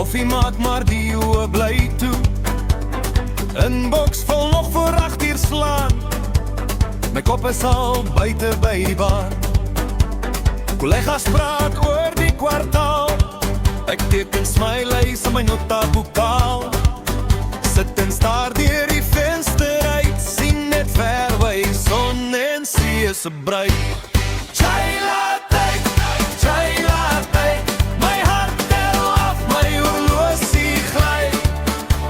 Koffie maak maar die oe bly toe. Inbox vol nog voor 8 uur slaan. My kop is al buite by die baan. Collega's praat oor die kwartaal. Ek teken smileys in my notaboekaal. Sit en staar deur die venster uit. Sien net ver wy, son en see is brei. Chai latte, chai latte. My hart tel af, my horlosie gly.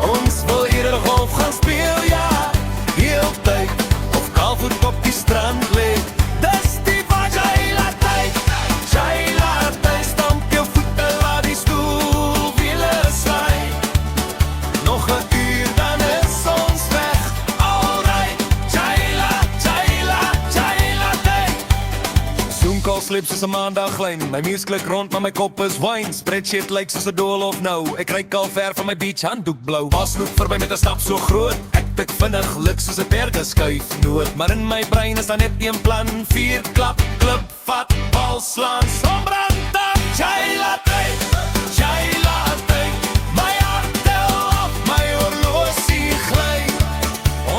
Ons wil eerder golf gaan speel, ja, heel tyd. Of kaalvoet op die strand lê. Dis die vibe. Chai latte, chai latte. Stamp jou voete, laat die stoelwiele sly. Nog 'n uur, dan is ons weg. Alright, chai latte. Zoom-call slip soos 'n maandag lyn. My muus klik rond, maar my kop is wyn. Spreadsheet lyk soos 'n doolhof nou. Ek ryk al ver van my beach handdoek blou. Pas loop verby met 'n stap so groot. Ek pik vinnig lik soos 'n berge skuif noot. Maar in my brein is daar net een plan. 4 klap, klip, vat, bal slaan. Sombrand dan, chai latte, chai latte. My hart tel af, my horlosie gly.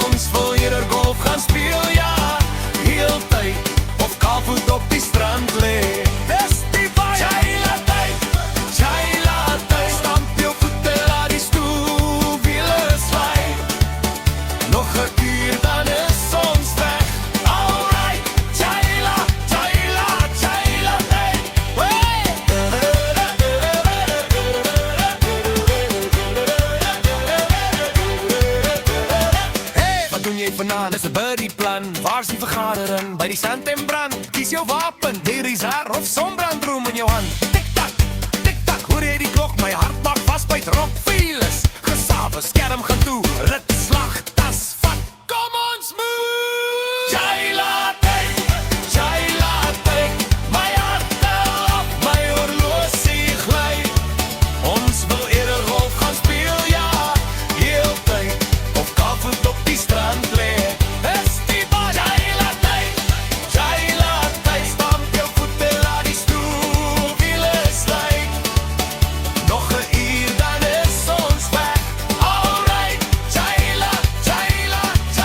Ons wil eerder golf gaan speel, ja, heel tyd. Of kaalvoet op die strand lê. Dis die vibe. Chai latte, chai latte. Stamp jou voete, laat die stoelwiele sly. Nog 'n uur, dan is ons weg. Alright, chai latte. Hey, wat doen jy vanaand? Dis 'n buddieplan. Waar's die vergadering? By die sand en brand. Kies jou wapen, hierdie haar of sonbrandroom in jou hand. Tik tak, hoor jy die klok? My hart maak vas by rock feelers. Gesawe, skerm gaan toe, rit, slag, tas, vat. Kom ons move! Chai latte, chai latte. My hart tel af, my horlosie gly. Ons wil eerder golf gaan speel, ja, heel tyd. Of kaalvoet op die strand lê. Is die vibe. Chai latte, stamp jou voete, laat die stoelwiele sly. Nog 'n uur, dan is ons weg. Alright, chai latte, chai latte.